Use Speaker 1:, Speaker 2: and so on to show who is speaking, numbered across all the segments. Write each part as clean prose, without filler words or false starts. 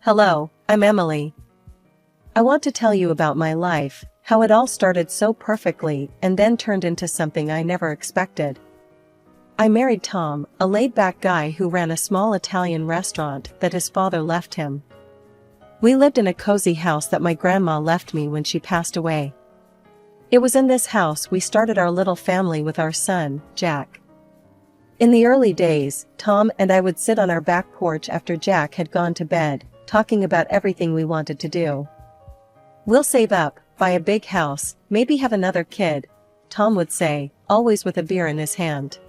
Speaker 1: Hello, I'm Emily. I want to tell you about my life, how it all started so perfectly and then turned into something I never expected. I married Tom, a laid-back guy who ran a small Italian restaurant that his father left him. We lived in a cozy house that my grandma left me when she passed away. It was in this house we started our little family with our son, Jack. In the early days, Tom and I would sit on our back porch after Jack had gone to bed, talking about everything we wanted to do. "We'll save up, buy a big house, maybe have another kid," Tom would say, always with a beer in his hand.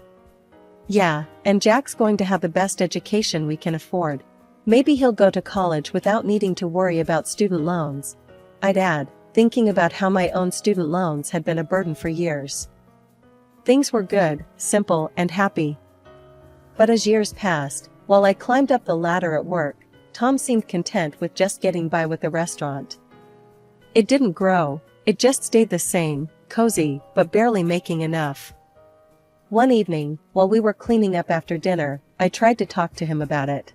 Speaker 1: "Yeah, and Jack's going to have the best education we can afford. Maybe he'll go to college without needing to worry about student loans," I'd add, thinking about how my own student loans had been a burden for years. Things were good, simple, and happy. But as years passed, while I climbed up the ladder at work, Tom seemed content with just getting by with the restaurant. It didn't grow, it just stayed the same, cozy, but barely making enough. One evening, while we were cleaning up after dinner, I tried to talk to him about it.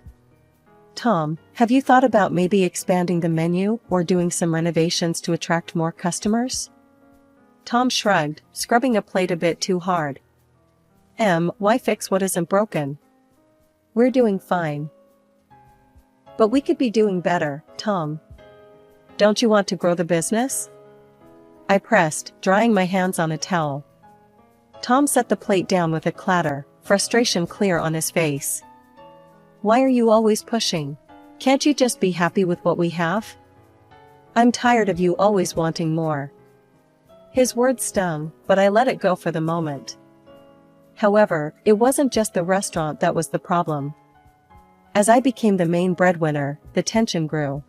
Speaker 1: "Tom, have you thought about maybe expanding the menu or doing some renovations to attract more customers?" Tom shrugged, scrubbing a plate a bit too hard. Why fix what isn't broken? We're doing fine." "But we could be doing better, Tom. Don't you want to grow the business?" I pressed, drying my hands on a towel. Tom set the plate down with a clatter, frustration clear on his face. "Why are you always pushing? Can't you just be happy with what we have? I'm tired of you always wanting more." His words stung, but I let it go for the moment. However, it wasn't just the restaurant that was the problem. As I became the main breadwinner, the tension grew.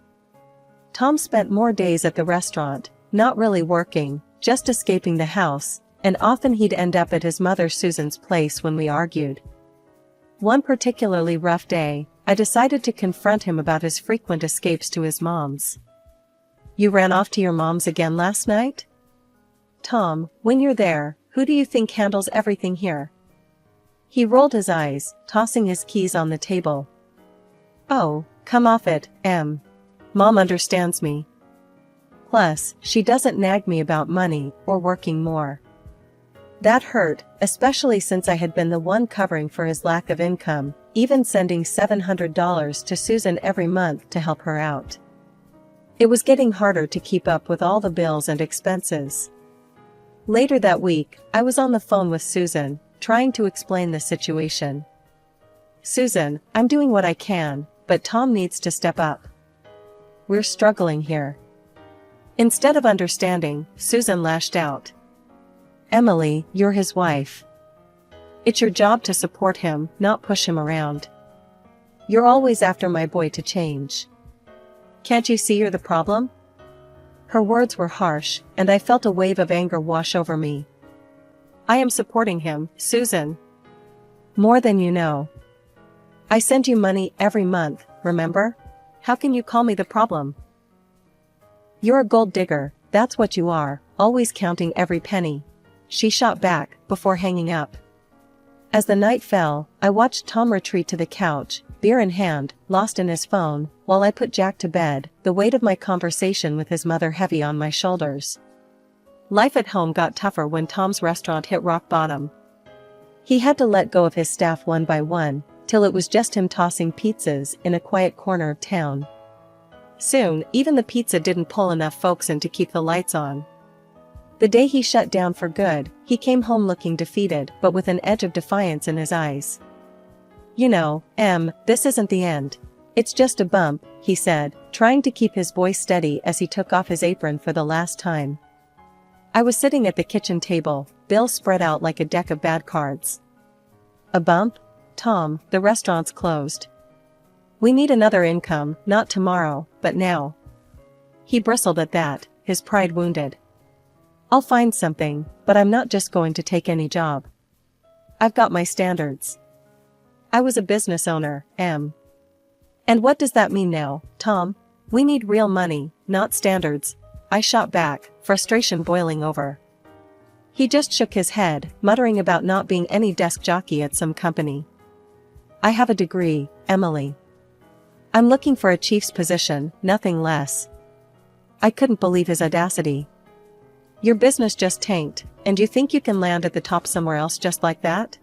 Speaker 1: Tom spent more days at the restaurant, not really working, just escaping the house, and often he'd end up at his mother Susan's place when we argued. One particularly rough day, I decided to confront him about his frequent escapes to his mom's. "You ran off to your mom's again last night? Tom, when you're there, who do you think handles everything here?" He rolled his eyes, tossing his keys on the table. "Oh, come off it, Em. Mom understands me. Plus, she doesn't nag me about money or working more." That hurt, especially since I had been the one covering for his lack of income, even sending $700 to Susan every month to help her out. It was getting harder to keep up with all the bills and expenses. Later that week, I was on the phone with Susan, trying to explain the situation. "Susan, I'm doing what I can, but Tom needs to step up. We're struggling here." Instead of understanding, Susan lashed out. "Emily, you're his wife. It's your job to support him, not push him around. You're always after my boy to change. Can't you see you're the problem?" Her words were harsh, and I felt a wave of anger wash over me. "I am supporting him, Susan. More than you know. I send you money every month, remember? How can you call me the problem? You're a gold digger, that's what you are, always counting every penny," she shot back, before hanging up. As the night fell, I watched Tom retreat to the couch, beer in hand, lost in his phone, while I put Jack to bed, the weight of my conversation with his mother heavy on my shoulders. Life at home got tougher when Tom's restaurant hit rock bottom. He had to let go of his staff one by one, till it was just him tossing pizzas in a quiet corner of town. Soon, even the pizza didn't pull enough folks in to keep the lights on. The day he shut down for good, he came home looking defeated but with an edge of defiance in his eyes. "You know, this isn't the end. It's just a bump," he said, trying to keep his voice steady as he took off his apron for the last time. I was sitting at the kitchen table, bills spread out like a deck of bad cards. "A bump? Tom, the restaurant's closed. We need another income, not tomorrow, but now." He bristled at that, his pride wounded. "I'll find something, but I'm not just going to take any job. I've got my standards. I was a business owner, And what does that mean now, Tom? We need real money, not standards," I shot back, frustration boiling over. He just shook his head, muttering about not being any desk jockey at some company. "I have a degree, Emily. I'm looking for a chief's position, nothing less. I couldn't believe his audacity. Your business just tanked, and you think you can land at the top somewhere else just like that?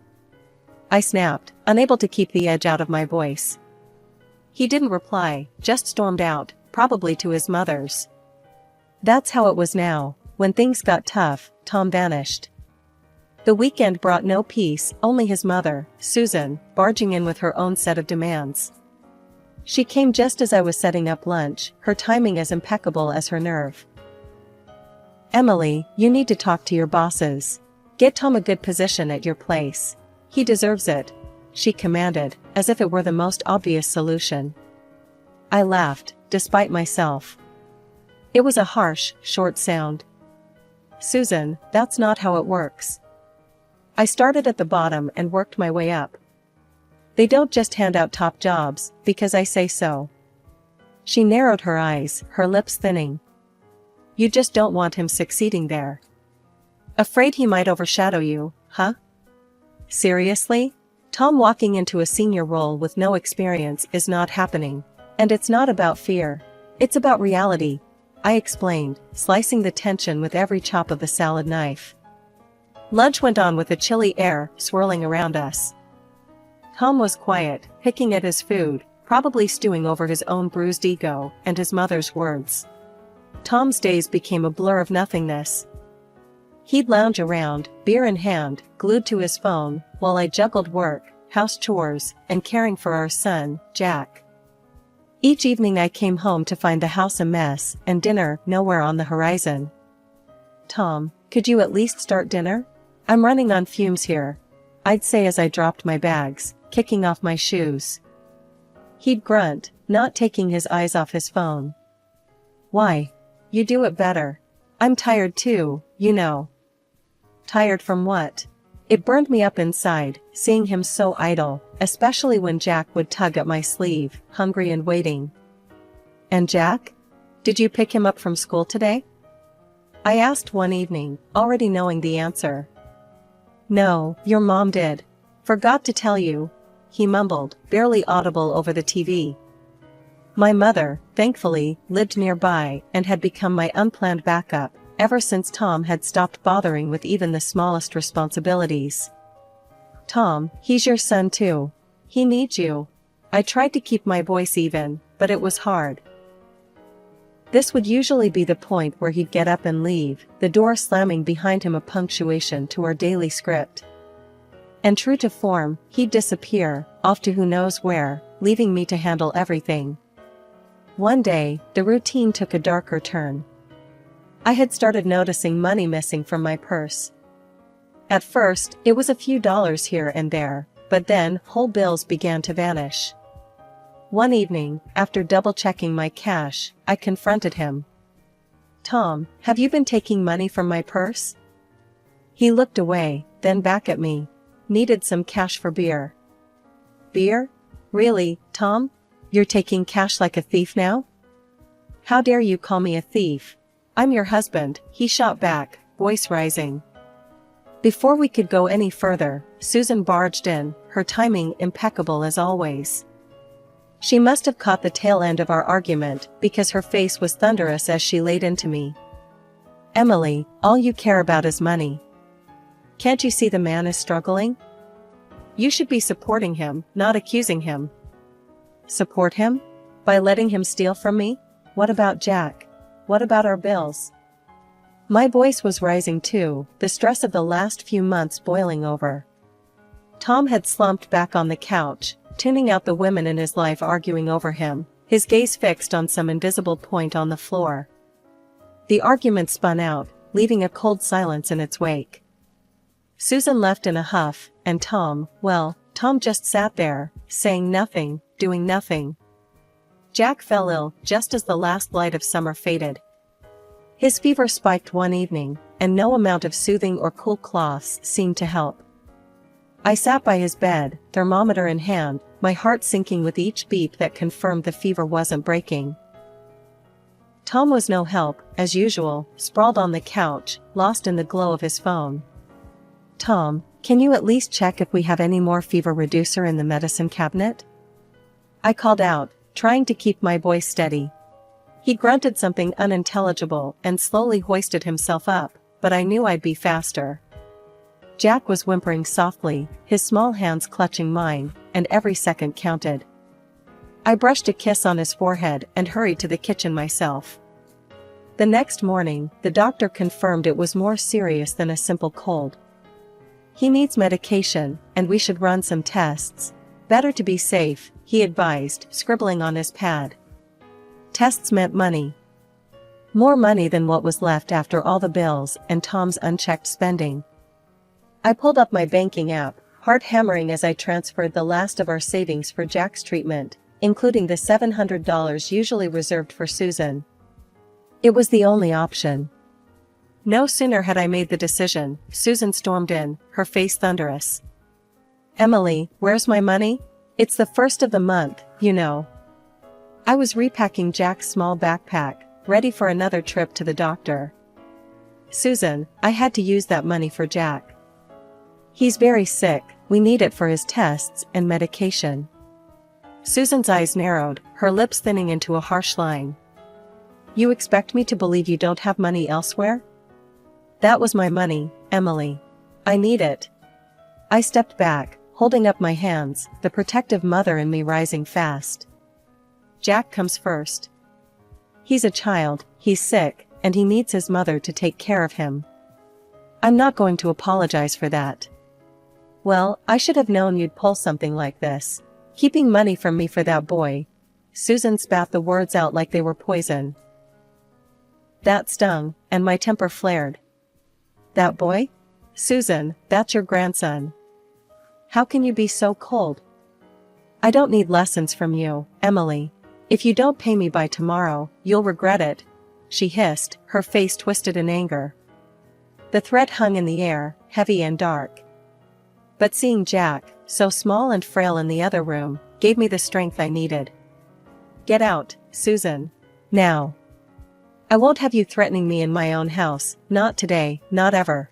Speaker 1: I snapped, unable to keep the edge out of my voice. He didn't reply, just stormed out, probably to his mother's. That's how it was now. When things got tough, Tom vanished. The weekend brought no peace, only his mother, Susan, barging in with her own set of demands. She came just as I was setting up lunch, her timing as impeccable as her nerve. Emily, you need to talk to your bosses. Get Tom a good position at your place. He deserves it, she commanded, as if it were the most obvious solution. I laughed, despite myself. It was a harsh, short sound. Susan, that's not how it works. I started at the bottom and worked my way up. They don't just hand out top jobs, because I say so. She narrowed her eyes, her lips thinning. You just don't want him succeeding there. Afraid he might overshadow you, huh? Seriously? Tom walking into a senior role with no experience is not happening. And it's not about fear. It's about reality, I explained, slicing the tension with every chop of the salad knife. Lunch went on with a chilly air swirling around us. Tom was quiet, picking at his food, probably stewing over his own bruised ego and his mother's words. Tom's days became a blur of nothingness. He'd lounge around, beer in hand, glued to his phone, while I juggled work, house chores, and caring for our son, Jack. Each evening I came home to find the house a mess and dinner nowhere on the horizon. Tom, could you at least start dinner? I'm running on fumes here, I'd say as I dropped my bags, kicking off my shoes. He'd grunt, not taking his eyes off his phone. Why? You do it better. I'm tired too, you know. Tired from what? It burned me up inside, seeing him so idle, especially when Jack would tug at my sleeve, hungry and waiting. And Jack? Did you pick him up from school today? I asked one evening, already knowing the answer. No, your mom did. Forgot to tell you, he mumbled, barely audible over the TV. My mother, thankfully, lived nearby and had become my unplanned backup, ever since Tom had stopped bothering with even the smallest responsibilities. Tom, he's your son too. He needs you. I tried to keep my voice even, but it was hard. This would usually be the point where he'd get up and leave, the door slamming behind him, a punctuation to our daily script. And true to form, he'd disappear, off to who knows where, leaving me to handle everything. One day, the routine took a darker turn. I had started noticing money missing from my purse. At first, it was a few dollars here and there, but then whole bills began to vanish. One evening, after double-checking my cash, I confronted him. Tom, have you been taking money from my purse? He looked away, then back at me. Needed some cash for beer. Beer? Really, Tom? You're taking cash like a thief now? How dare you call me a thief? I'm your husband, he shot back, voice rising. Before we could go any further, Susan barged in, her timing impeccable as always. She must have caught the tail end of our argument, because her face was thunderous as she laid into me. Emily, all you care about is money. Can't you see the man is struggling? You should be supporting him, not accusing him. Support him? By letting him steal from me? What about Jack? What about our bills? My voice was rising too, the stress of the last few months boiling over. Tom had slumped back on the couch, tuning out the women in his life arguing over him, his gaze fixed on some invisible point on the floor. The argument spun out, leaving a cold silence in its wake. Susan left in a huff, and Tom just sat there, saying nothing, doing nothing. Jack fell ill just as the last light of summer faded. His fever spiked one evening, and no amount of soothing or cool cloths seemed to help. I sat by his bed, thermometer in hand, my heart sinking with each beat that confirmed the fever wasn't breaking. Tom was no help, as usual, sprawled on the couch, lost in the glow of his phone. Tom, can you at least check if we have any more fever reducer in the medicine cabinet? I called out, trying to keep my voice steady. He grunted something unintelligible and slowly hoisted himself up, but I knew I'd be faster. Jack was whimpering softly, his small hands clutching mine, and every second counted. I brushed a kiss on his forehead and hurried to the kitchen myself. The next morning, the doctor confirmed it was more serious than a simple cold. He needs medication, and we should run some tests. Better to be safe, he advised, scribbling on his pad. Tests meant money. More money than what was left after all the bills and Tom's unchecked spending. I pulled up my banking app, heart hammering as I transferred the last of our savings for Jack's treatment, including the $700 usually reserved for Susan. It was the only option. No sooner had I made the decision, Susan stormed in, her face thunderous. "Emily, where's my money? It's the first of the month, you know." I was repacking Jack's small backpack, ready for another trip to the doctor. "Susan, I had to use that money for Jack. He's very sick, we need it for his tests and medication." Susan's eyes narrowed, her lips thinning into a harsh line. "You expect me to believe you don't have money elsewhere?" "That was my money, Emily. I need it." I stepped back, holding up my hands, the protective mother in me rising fast. "Jack comes first. He's a child, he's sick, and he needs his mother to take care of him. I'm not going to apologize for that." "Well, I should have known you'd pull something like this. Keeping money from me for that boy." Susan spat the words out like they were poison. That stung, and my temper flared. "That boy? Susan, that's your grandson. How can you be so cold?" "I don't need lessons from you, Emily. If you don't pay me by tomorrow, you'll regret it," she hissed, her face twisted in anger. The threat hung in the air, heavy and dark. But seeing Jack, so small and frail in the other room, gave me the strength I needed. "Get out, Susan. Now. I won't have you threatening me in my own house, not today, not ever."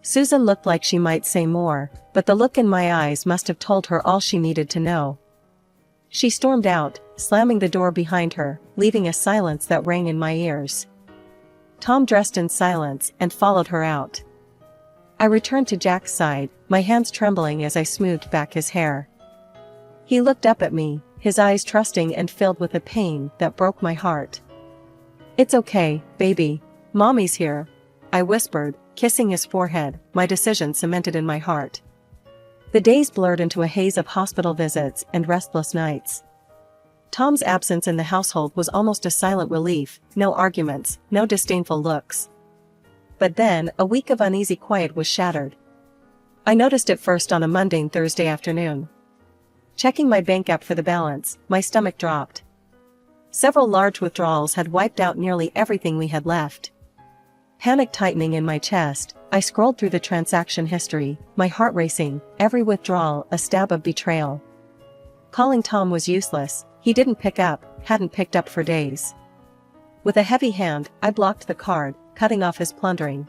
Speaker 1: Susan looked like she might say more, but the look in my eyes must have told her all she needed to know. She stormed out, slamming the door behind her, leaving a silence that rang in my ears. Tom dressed in silence and followed her out. I returned to Jack's side, my hands trembling as I smoothed back his hair. He looked up at me, his eyes trusting and filled with a pain that broke my heart. "It's okay, baby. Mommy's here," I whispered, kissing his forehead, my decision cemented in my heart. The days blurred into a haze of hospital visits and restless nights. Tom's absence in the household was almost a silent relief, no arguments, no disdainful looks. But then, a week of uneasy quiet was shattered. I noticed it first on a mundane Thursday afternoon. Checking my bank app for the balance, my stomach dropped. Several large withdrawals had wiped out nearly everything we had left. Panic tightening in my chest, I scrolled through the transaction history, my heart racing, every withdrawal a stab of betrayal. Calling Tom was useless, he didn't pick up, hadn't picked up for days. With a heavy hand, I blocked the card, cutting off his plundering.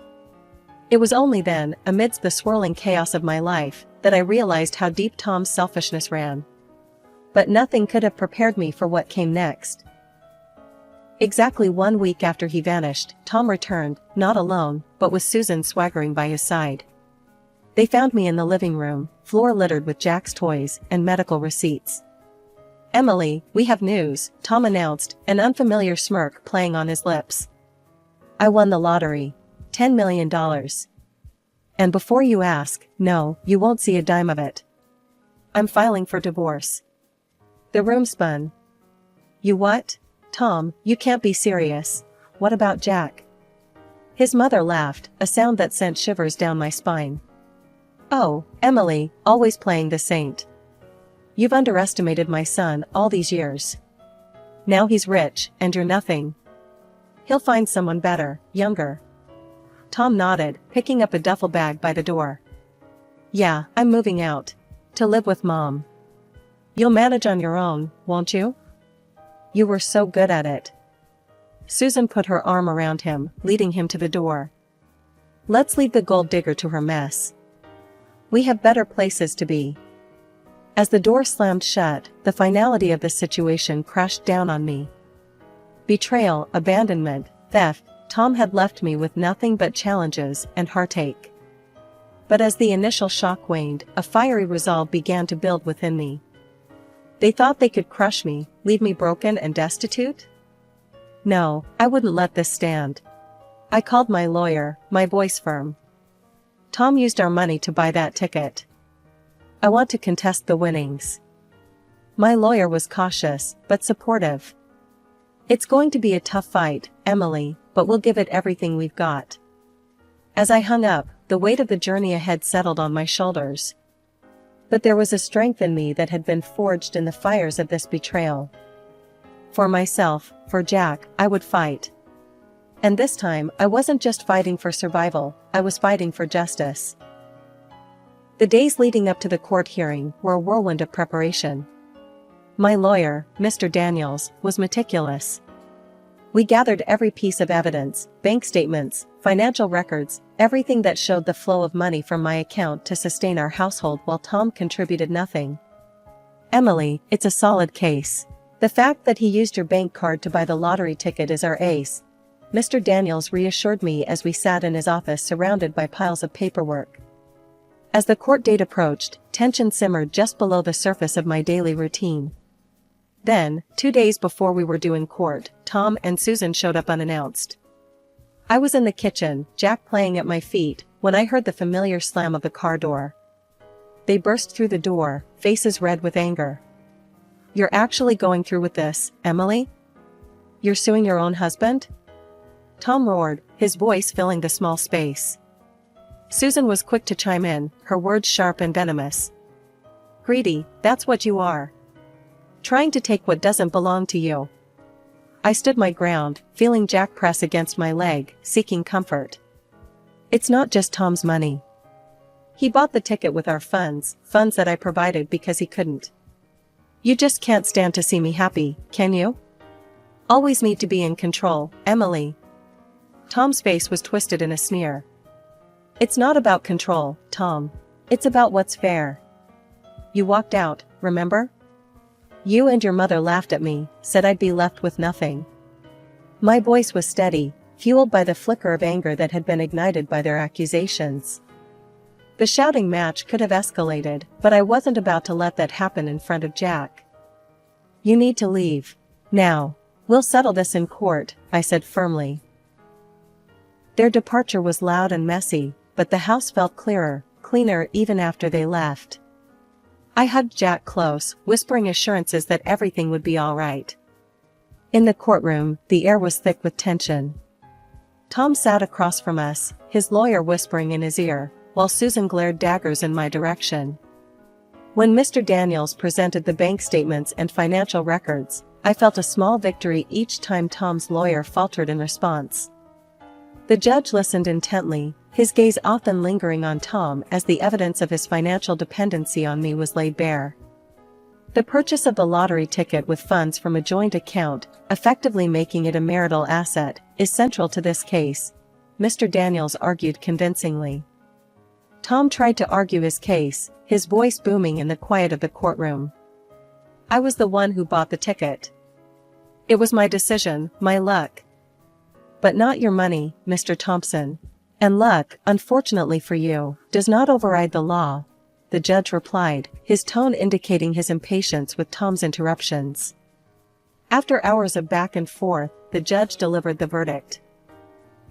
Speaker 1: It was only then, amidst the swirling chaos of my life, that I realized how deep Tom's selfishness ran. But nothing could have prepared me for what came next. Exactly 1 week after he vanished, Tom returned, not alone, but with Susan swaggering by his side. They found me in the living room, floor littered with Jack's toys and medical receipts. "Emily, we have news," Tom announced, an unfamiliar smirk playing on his lips. "I won the lottery. $10 million. And before you ask, no, you won't see a dime of it. I'm filing for divorce." The room spun. "You what? Tom, you can't be serious. What about Jack?" His mother laughed, a sound that sent shivers down my spine. "Oh, Emily, always playing the saint. You've underestimated my son all these years. Now he's rich, and you're nothing. He'll find someone better, younger." Tom nodded, picking up a duffel bag by the door. "Yeah, I'm moving out. To live with Mom. You'll manage on your own, won't you? You were so good at it." Susan put her arm around him, leading him to the door. "Let's leave the gold digger to her mess. We have better places to be." As the door slammed shut, the finality of the situation crashed down on me. Betrayal, abandonment, theft, Tom had left me with nothing but challenges and heartache. But as the initial shock waned, a fiery resolve began to build within me. They thought they could crush me, leave me broken and destitute? No, I wouldn't let this stand. I called my lawyer, my voice firm. Tom used our money to buy that ticket. I want to contest the winnings. My lawyer was cautious, but supportive. It's going to be a tough fight, Emily, but we'll give it everything we've got. As I hung up, the weight of the journey ahead settled on my shoulders. But there was a strength in me that had been forged in the fires of this betrayal. For myself, for Jack, I would fight. And this time, I wasn't just fighting for survival, I was fighting for justice. The days leading up to the court hearing were a whirlwind of preparation. My lawyer, Mr. Daniels, was meticulous. We gathered every piece of evidence, bank statements, financial records, everything that showed the flow of money from my account to sustain our household while Tom contributed nothing. Emily, it's a solid case. The fact that he used your bank card to buy the lottery ticket is our ace, Mr. Daniels reassured me as we sat in his office surrounded by piles of paperwork. As the court date approached, tension simmered just below the surface of my daily routine. Then, 2 days before we were due in court, Tom and Susan showed up unannounced. I was in the kitchen, Jack playing at my feet, when I heard the familiar slam of the car door. They burst through the door, faces red with anger. You're actually going through with this, Emily? You're suing your own husband? Tom roared, his voice filling the small space. Susan was quick to chime in, her words sharp and venomous. Greedy, that's what you are. Trying to take what doesn't belong to you. I stood my ground, feeling Jack press against my leg, seeking comfort. It's not just Tom's money. He bought the ticket with our funds that I provided because he couldn't. You just can't stand to see me happy, can you? Always need to be in control, Emily. Tom's face was twisted in a sneer. It's not about control, Tom. It's about what's fair. You walked out, remember? You and your mother laughed at me, said I'd be left with nothing. My voice was steady, fueled by the flicker of anger that had been ignited by their accusations. The shouting match could have escalated, but I wasn't about to let that happen in front of Jack. You need to leave. Now. We'll settle this in court, I said firmly. Their departure was loud and messy, but the house felt cleaner even after they left. I hugged Jack close, whispering assurances that everything would be all right. In the courtroom, the air was thick with tension. Tom sat across from us, his lawyer whispering in his ear, while Susan glared daggers in my direction. When Mr. Daniels presented the bank statements and financial records, I felt a small victory each time Tom's lawyer faltered in response. The judge listened intently, his gaze often lingering on Tom as the evidence of his financial dependency on me was laid bare. The purchase of the lottery ticket with funds from a joint account, effectively making it a marital asset, is central to this case, Mr. Daniels argued convincingly. Tom tried to argue his case, his voice booming in the quiet of the courtroom. I was the one who bought the ticket. It was my decision, my luck. But not your money, Mr. Thompson. And luck, unfortunately for you, does not override the law, the judge replied, his tone indicating his impatience with Tom's interruptions. After hours of back and forth, the judge delivered the verdict.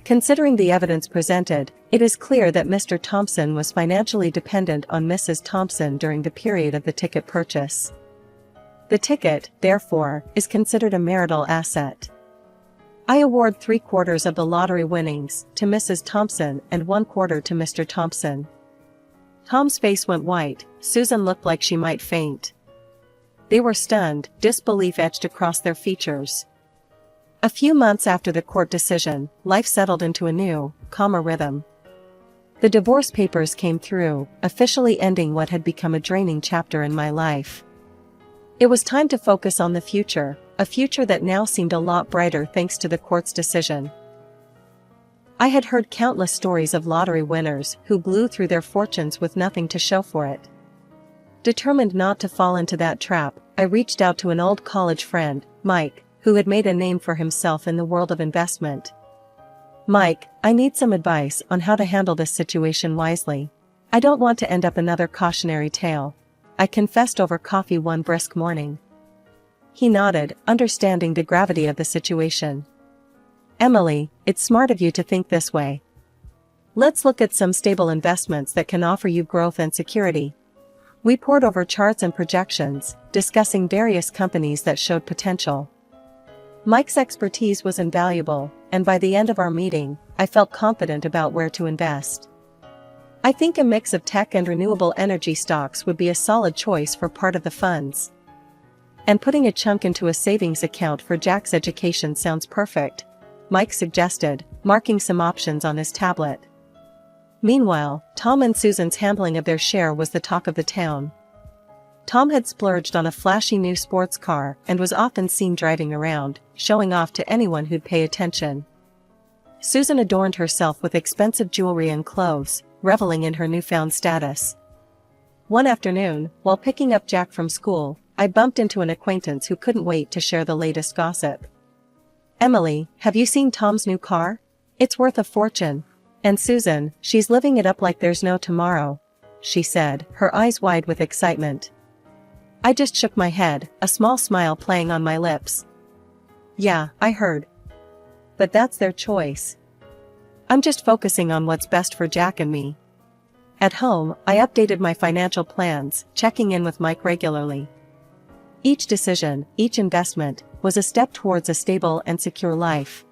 Speaker 1: Considering the evidence presented, it is clear that Mr. Thompson was financially dependent on Mrs. Thompson during the period of the ticket purchase. The ticket, therefore, is considered a marital asset. I award 3/4 of the lottery winnings to Mrs. Thompson and 1/4 to Mr. Thompson. Tom's face went white, Susan looked like she might faint. They were stunned, disbelief etched across their features. A few months after the court decision, life settled into a new, calmer rhythm. The divorce papers came through, officially ending what had become a draining chapter in my life. It was time to focus on the future, a future that now seemed a lot brighter thanks to the court's decision. I had heard countless stories of lottery winners who blew through their fortunes with nothing to show for it. Determined not to fall into that trap, I reached out to an old college friend, Mike, who had made a name for himself in the world of investment. "Mike, I need some advice on how to handle this situation wisely. I don't want to end up another cautionary tale," I confessed over coffee one brisk morning. He nodded, understanding the gravity of the situation. "Emily, it's smart of you to think this way. Let's look at some stable investments that can offer you growth and security." We pored over charts and projections, discussing various companies that showed potential. Mike's expertise was invaluable, and by the end of our meeting, I felt confident about where to invest. I think a mix of tech and renewable energy stocks would be a solid choice for part of the funds. "And putting a chunk into a savings account for Jack's education sounds perfect," Mike suggested, marking some options on his tablet. Meanwhile, Tom and Susan's handling of their share was the talk of the town. Tom had splurged on a flashy new sports car and was often seen driving around, showing off to anyone who'd pay attention. Susan adorned herself with expensive jewelry and clothes, reveling in her newfound status. One afternoon, while picking up Jack from school, I bumped into an acquaintance who couldn't wait to share the latest gossip. "Emily, have you seen Tom's new car? It's worth a fortune. And Susan, she's living it up like there's no tomorrow," she said, her eyes wide with excitement. I just shook my head, a small smile playing on my lips. "Yeah, I heard. But that's their choice. I'm just focusing on what's best for Jack and me." At home, I updated my financial plans, checking in with Mike regularly. Each decision, each investment, was a step towards a stable and secure life.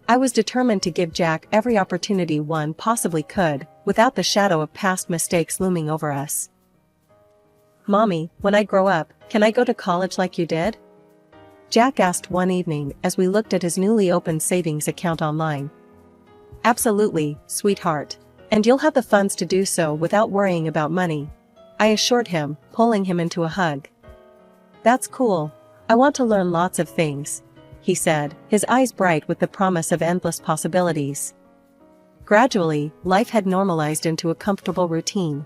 Speaker 1: I was determined to give Jack every opportunity one possibly could, without the shadow of past mistakes looming over us. "Mommy, when I grow up, can I go to college like you did?" Jack asked one evening as we looked at his newly opened savings account online. "Absolutely, sweetheart. And you'll have the funds to do so without worrying about money," I assured him, pulling him into a hug. "That's cool. I want to learn lots of things," he said, his eyes bright with the promise of endless possibilities. Gradually, life had normalized into a comfortable routine.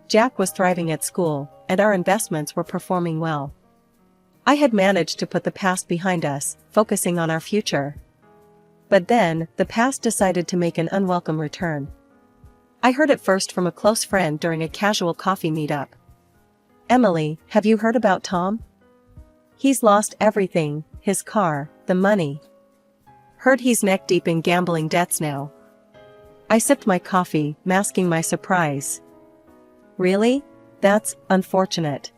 Speaker 1: Jack was thriving at school, and our investments were performing well. I had managed to put the past behind us, focusing on our future. But then, the past decided to make an unwelcome return. I heard it first from a close friend during a casual coffee meetup. "Emily, have you heard about Tom? He's lost everything, his car, the money. Heard he's neck-deep in gambling debts now." I sipped my coffee, masking my surprise. "Really? That's unfortunate.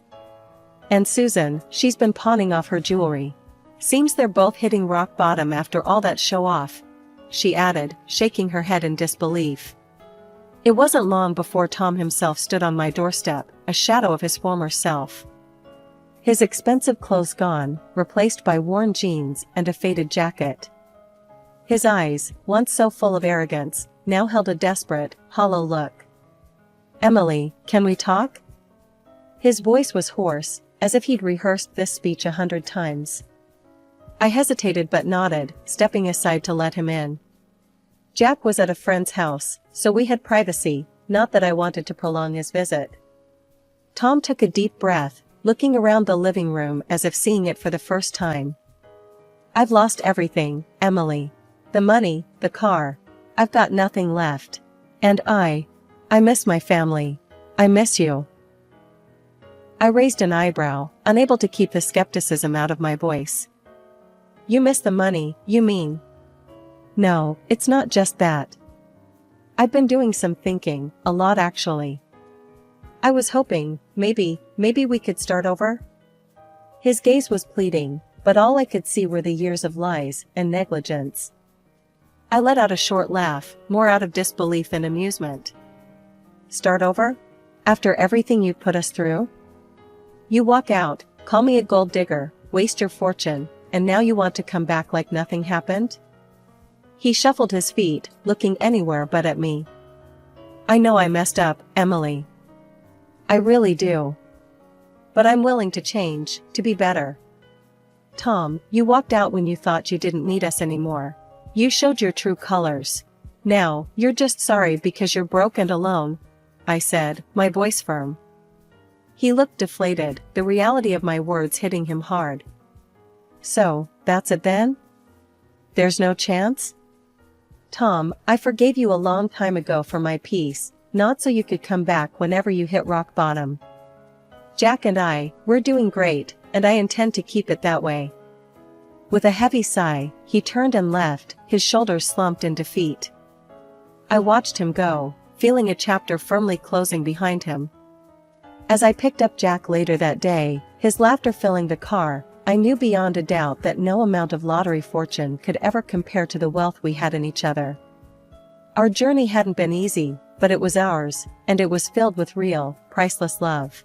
Speaker 1: And Susan, she's been pawning off her jewelry. Seems they're both hitting rock bottom after all that show-off," she added, shaking her head in disbelief. It wasn't long before Tom himself stood on my doorstep, a shadow of his former self. His expensive clothes gone, replaced by worn jeans and a faded jacket. His eyes, once so full of arrogance, now held a desperate, hollow look. "Emily, can we talk?" His voice was hoarse, as if he'd rehearsed this speech 100 times. I hesitated but nodded, stepping aside to let him in. Jack was at a friend's house, so we had privacy, not that I wanted to prolong his visit. Tom took a deep breath, looking around the living room as if seeing it for the first time. "I've lost everything, Emily. The money, the car. I've got nothing left. And I miss my family. I miss you." I raised an eyebrow, unable to keep the skepticism out of my voice. "You miss the money, you mean?" "No, it's not just that. I've been doing some thinking, a lot actually. I was hoping, maybe we could start over?" His gaze was pleading, but all I could see were the years of lies and negligence. I let out a short laugh, more out of disbelief than amusement. "Start over? After everything you've put us through? You walk out, call me a gold digger, waste your fortune, and now you want to come back like nothing happened?" He shuffled his feet, looking anywhere but at me. "I know I messed up, Emily. I really do. But I'm willing to change, to be better. Tom, you walked out when you thought you didn't need us anymore. You showed your true colors. Now, you're just sorry because you're broke and alone," I said, my voice firm. He looked deflated, the reality of my words hitting him hard. So, that's it then? There's no chance? Tom, I forgave you a long time ago for my piece, not so you could come back whenever you hit rock bottom. Jack and we're doing great, and I intend to keep it that way. With a heavy sigh, he turned and left, his shoulders slumped in defeat. I watched him go, feeling a chapter firmly closing behind him. As I picked up Jack later that day, his laughter filling the car, I knew beyond a doubt that no amount of lottery fortune could ever compare to the wealth we had in each other. Our journey hadn't been easy, but it was ours, and it was filled with real, priceless love.